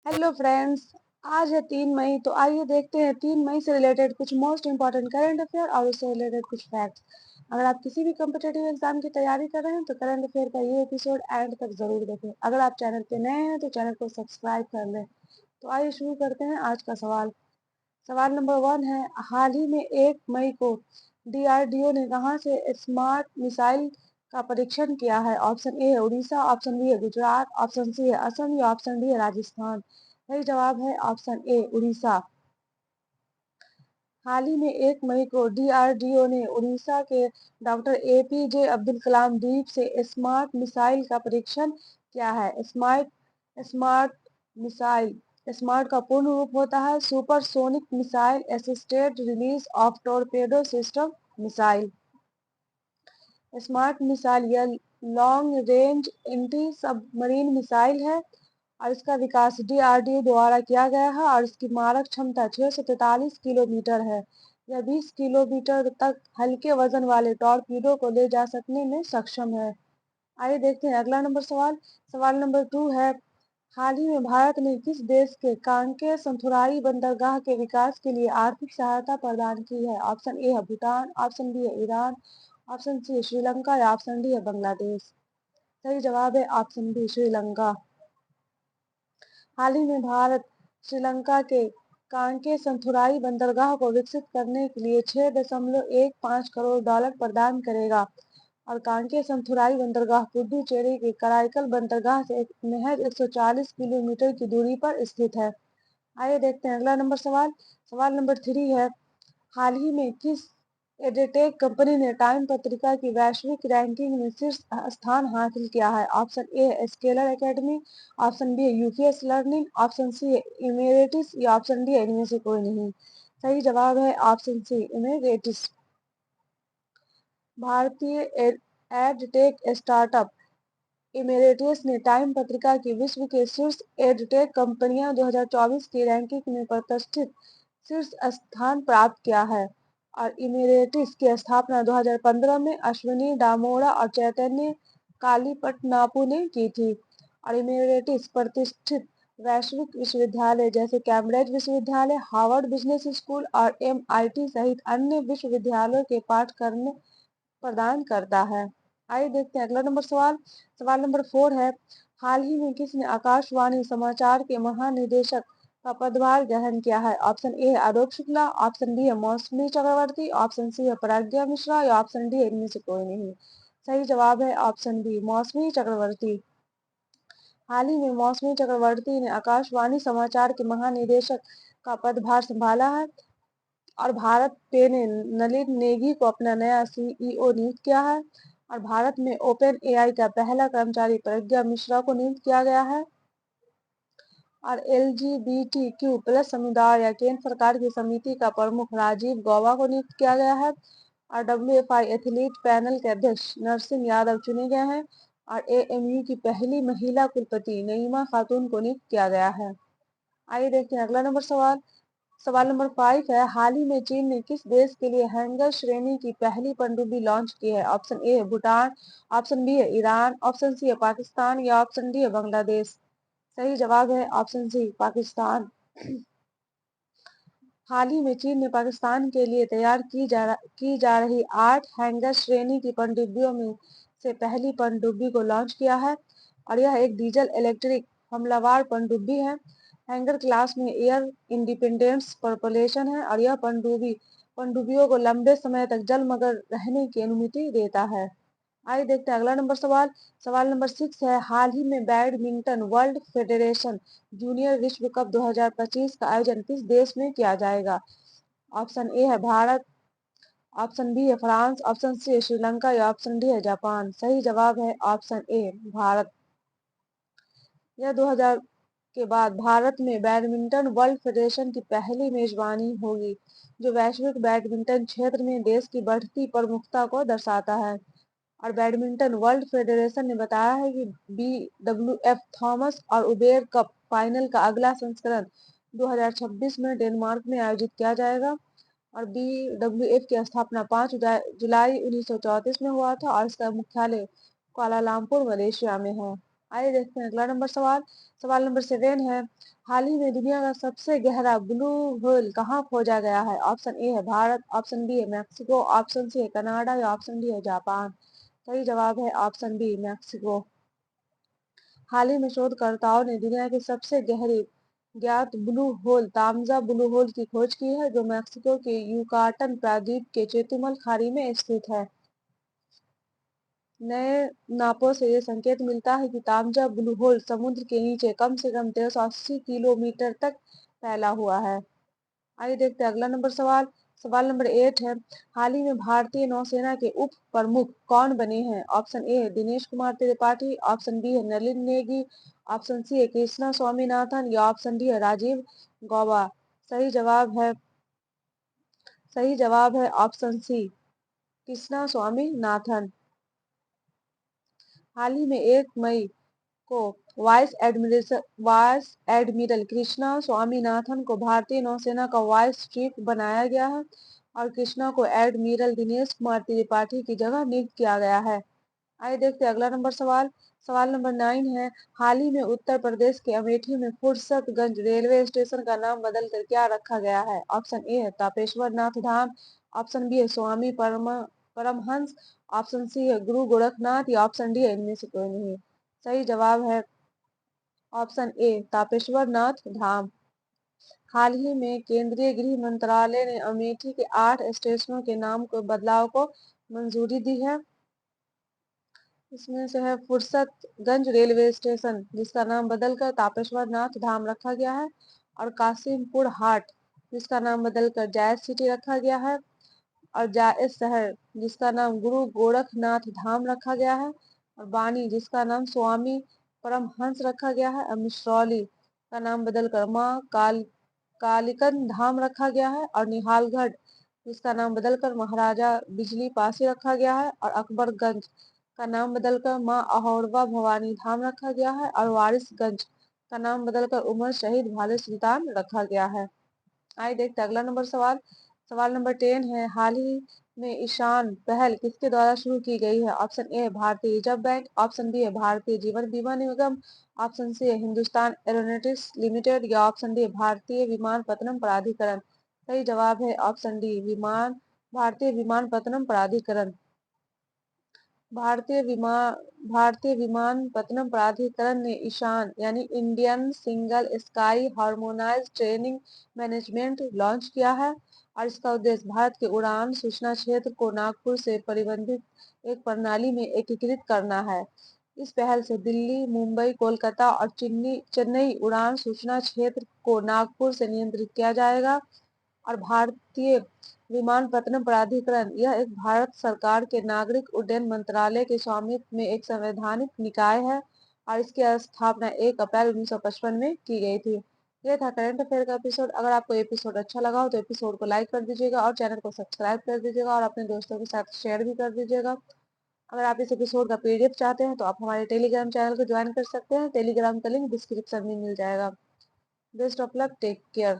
Hello friends. आज है 3 मई, तो आइए देखते हैं 3 मई से रिलेटेड कुछ मोस्ट इंपॉर्टेंट करंट अफेयर और उससे रिलेटेड कुछ फैक्ट्स। अगर आप किसी भी कम्पिटेटिव एग्जाम की तैयारी कर रहे हैं तो करंट अफेयर का ये एपिसोड एंड तक जरूर देखें। अगर आप चैनल पे नए हैं तो चैनल को सब्सक्राइब कर लें। तो आइए शुरू करते हैं आज का सवाल। सवाल नंबर 1 है, हाल ही में 1 मई को DRDO ने कहाँ से स्मार्ट मिसाइल का परीक्षण किया है? ऑप्शन ए है उड़ीसा, ऑप्शन बी है गुजरात, ऑप्शन सी है असम या ऑप्शन डी है राजस्थान। सही जवाब है ऑप्शन ए उड़ीसा। हाल ही में 1 मई को DRDO ने उड़ीसा के डॉक्टर APJ अब्दुल कलाम द्वीप से स्मार्ट मिसाइल का परीक्षण किया है। स्मार्ट मिसाइल, स्मार्ट का पूर्ण रूप होता है supersonic missile assisted release of torpedo system missile. Smart missile यह long range anti submarine missile है और इसका विकास DRDO द्वारा किया गया है और इसकी मारक क्षमता 643 किलोमीटर है। यह 20 किलोमीटर तक हल्के वजन वाले टॉर्पीडो को ले जा सकने में सक्षम है। आइए देखते हैं अगला सवाल। सवाल नंबर 2 है, हाल ही में भारत ने किस देश के कांके संथुराई बंदरगाह के विकास के लिए आर्थिक सहायता प्रदान की है? ऑप्शन ए है भूटान, ऑप्शन बी है ईरान, ऑप्शन सी है श्रीलंका या ऑप्शन डी है बांग्लादेश। सही जवाब है ऑप्शन बी श्रीलंका। हाल ही में भारत श्रीलंका के कांके संथुराई बंदरगाह को विकसित करने के लिए $6.15 करोड़ प्रदान करेगा और कांके संथुराई बंदरगाह पुडुचेरी के कराईकल बंदरगाह से महज 140 किलोमीटर की दूरी पर स्थित है। आइए देखते हैं अगला सवाल। सवाल नंबर 3 है, हाल ही में किस एडेटेक कंपनी ने टाइम पत्रिका की वैश्विक रैंकिंग में शीर्ष स्थान हासिल किया है? ऑप्शन ए है स्केलर एकेडमी, ऑप्शन बी है यूपीएस लर्निंग, ऑप्शन सी है इमेरेटिस या ऑप्शन डी है इनमें से कोई नहीं। सही जवाब है ऑप्शन सी इमेरेटिस। भारतीय एडटेक स्टार्टअप इमेरेटिस ने टाइम पत्रिका की विश्व के शीर्ष एडटेक कंपनियां 2024 की रैंकिंग में प्रतिष्ठित शीर्ष स्थान प्राप्त किया है और इमेरेटिस की स्थापना 2015 में अश्विनी डामोरा और चैतन्य कालीपटनापु ने की थी और इमेरेटिस प्रतिष्ठित वैश्विक विश्वविद्यालय जैसे कैम्ब्रिज विश्वविद्यालय, हार्वर्ड बिजनेस स्कूल और MIT सहित अन्य विश्वविद्यालयों के पाठ्यक्रम प्रदान करता है। आइए देखते हैं अगला सवाल। सवाल नंबर 4 है, हाल ही में किसने आकाशवाणी समाचार के महानिदेशक का पदभार ग्रहण किया है? ऑप्शन ए है आलोक शुक्ला, ऑप्शन बी है मौसमी चक्रवर्ती, ऑप्शन सी है प्रज्ञा मिश्रा या ऑप्शन डी है इनमें से कोई नहीं। सही जवाब है ऑप्शन बी मौसमी चक्रवर्ती। हाल ही में मौसमी चक्रवर्ती ने आकाशवाणी समाचार के महानिदेशक का पदभार संभाला है और भारत पे ने नलिन नेगी को अपना नया CEO नियुक्त किया है और भारत में ओपन AI का पहला कर्मचारी प्रज्ञा मिश्रा को नियुक्त किया गया है और LGBTQ+ समुदाय या केंद्र सरकार की समिति का प्रमुख राजीव गौबा को नियुक्त किया गया है और WFI एथलीट पैनल के अध्यक्ष नरसिंह यादव चुने गए हैं और AMU की पहली महिला कुलपति नईमा खातून को नियुक्त किया गया है। आइए देखते हैं अगला सवाल। सवाल नंबर 5 है, हाल ही में चीन ने किस देश के लिए हैंगर श्रेणी की पहली पनडुब्बी लॉन्च की है? ऑप्शन ए है भूटान, ऑप्शन बी है ईरान, ऑप्शन सी है पाकिस्तान या ऑप्शन डी है बांग्लादेश। सही जवाब है ऑप्शन सी पाकिस्तान। हाल ही में चीन ने पाकिस्तान के लिए तैयार की जा रही 8 हैंगर श्रेणी की पनडुब्बियों में से पहली पनडुब्बी को लॉन्च किया है और यह एक डीजल इलेक्ट्रिक हमलावर पनडुब्बी है। हैंगर क्लास में एयर इंडिपेंडेंस propulsion है और यह पनडुब्बियों को लंबे समय तक जलमग्न रहने की अनुमति देता है। आइए देखते हैं अगला सवाल। सवाल नंबर 6 है, हाल ही में बैडमिंटन वर्ल्ड फेडरेशन जूनियर विश्व कप 2025 का आयोजन किस देश में किया जाएगा? ऑप्शन ए है भारत, ऑप्शन बी है फ्रांस, ऑप्शन सी है श्रीलंका या ऑप्शन डी है जापान। सही जवाब है ऑप्शन ए भारत। यह 2000 के बाद भारत में बैडमिंटन वर्ल्ड फेडरेशन की पहली मेजबानी होगी जो वैश्विक बैडमिंटन क्षेत्र में देश की बढ़ती प्रमुखता को दर्शाता है और बैडमिंटन वर्ल्ड फेडरेशन ने बताया है कि BWF थॉमस और उबेर कप फाइनल का अगला संस्करण 2026 में डेनमार्क में आयोजित किया जाएगा और BWF की स्थापना 5 जुलाई 1934 में हुआ था और इसका मुख्यालय कुआलालंपुर मलेशिया में है। आइए देखते हैं अगला नंबर सवाल। सवाल नंबर 7 है, हाल ही में दुनिया का सबसे गहरा ब्लू होल कहाँ खोजा गया है? ऑप्शन ए है भारत, ऑप्शन बी है मैक्सिको, ऑप्शन सी है कनाडा या ऑप्शन डी है जापान। सही जवाब है ऑप्शन बी मैक्सिको। हाल ही में शोधकर्ताओं ने दुनिया के सबसे गहरे ज्ञात ब्लू होल तामजा ब्लू होल की खोज की है, जो मैक्सिको के यूकाटन प्रायद्वीप के चेतुमल खाड़ी में स्थित है। नए नापों से ये संकेत मिलता है कि तामजा ब्लू होल समुद्र के नीचे कम से कम 1380 किलोमीटर तक फैला हुआ है। आइए देखते हैं अगला नंबर सवाल। सवाल नंबर 8 है, हाल ही में भारतीय नौसेना के उप प्रमुख कौन बने हैं? ऑप्शन ए है दिनेश कुमार त्रिपाठी, ऑप्शन बी है नलिन नेगी, ऑप्शन सी है कृष्णा स्वामीनाथन या ऑप्शन डी है राजीव गौबा। सही जवाब है सही जवाब है ऑप्शन सी कृष्णा स्वामीनाथन। हाल ही में 1 मई को वाइस एडमिरल कृष्णा स्वामीनाथन को भारतीय नौसेना का वाइस चीफ बनाया गया है और कृष्णा को एडमिरल दिनेश कुमार त्रिपाठी की जगह नियुक्त किया गया है। आइए देखते हैं अगला नंबर सवाल। सवाल नंबर 9 है, हाल ही में उत्तर प्रदेश के अमेठी में फुर्सतगंज रेलवे स्टेशन का नाम बदलकर क्या रखा गया है? ऑप्शन ए है तापेश्वर नाथ धाम, ऑप्शन बी है स्वामी परमहंस, ऑप्शन सी है गुरु गोरखनाथ या ऑप्शन डी है इनमें से कोई नहीं। सही जवाब है ऑप्शन ए तापेश्वर नाथ धाम। हाल ही में केंद्रीय गृह मंत्रालय ने अमेठी के 8 स्टेशनों के नाम को बदलाव को मंजूरी दी है। इसमें से है फुर्सतगंज रेलवे स्टेशन, जिसका नाम बदलकर तापेश्वर नाथ धाम रखा गया है, और कासिमपुर हाट, जिसका नाम बदलकर जायज सिटी रखा गया है, और जायज शहर, जिसका नाम गुरु गोरखनाथ धाम रखा गया है, और बानी, जिसका नाम स्वामी परमहंस रखा गया है, और मिश्रौली का नाम बदलकर माँ कालिकन धाम रखा गया है, और निहालगढ़, जिसका नाम बदलकर महाराजा बिजली पासी रखा गया है, और अकबरगंज का नाम बदलकर माँ अहोरवा भवानी धाम रखा गया है, और वारिसगंज का नाम बदलकर उमर शहीद भाले सुल्तान रखा गया है। आइए देखते हैं अगला नंबर सवाल। सवाल नंबर 10 है, हाल ही में ईशान पहल किसके द्वारा शुरू की गई है? ऑप्शन ए है भारतीय रिजर्व बैंक, ऑप्शन बी है भारतीय जीवन बीमा निगम, ऑप्शन सी है हिंदुस्तान एरोनॉटिक्स लिमिटेड या ऑप्शन डी है भारतीय विमानपत्तनम प्राधिकरण। सही जवाब है ऑप्शन डी भारतीय विमानपत्तनम प्राधिकरण। भारतीय विमान भारतीय विमानपत्तनम प्राधिकरण ने ईशान यानी Indian single sky harmonised training management launch किया है, और इसका उद्देश्य भारत के उड़ान सूचना क्षेत्र को नागपुर से परिबंधित एक प्रणाली में एकीकृत करना है। इस पहल से दिल्ली, मुंबई, कोलकाता और चेन्नई उड़ान सूचना क्षेत्र को नागपुर से नियंत्रित किया जाएगा, और भारतीय विमानपत्तनम प्राधिकरण यह एक भारत सरकार के नागरिक उड्डयन मंत्रालय के स्वामित्व में एक संवैधानिक निकाय है, और इसकी स्थापना 1 अप्रैल 1955 में की गई थी। यह था करंट अफेयर का एपिसोड। अगर आपको एपिसोड अच्छा लगा हो तो एपिसोड को लाइक कर दीजिएगा और चैनल को सब्सक्राइब कर दीजिएगा और अपने दोस्तों के साथ शेयर भी कर दीजिएगा। अगर आप इस एपिसोड का पीडीएफ चाहते हैं तो आप हमारे टेलीग्राम चैनल को ज्वाइन कर सकते हैं। टेलीग्राम का लिंक डिस्क्रिप्शन में मिल जाएगा। Best of luck, take care.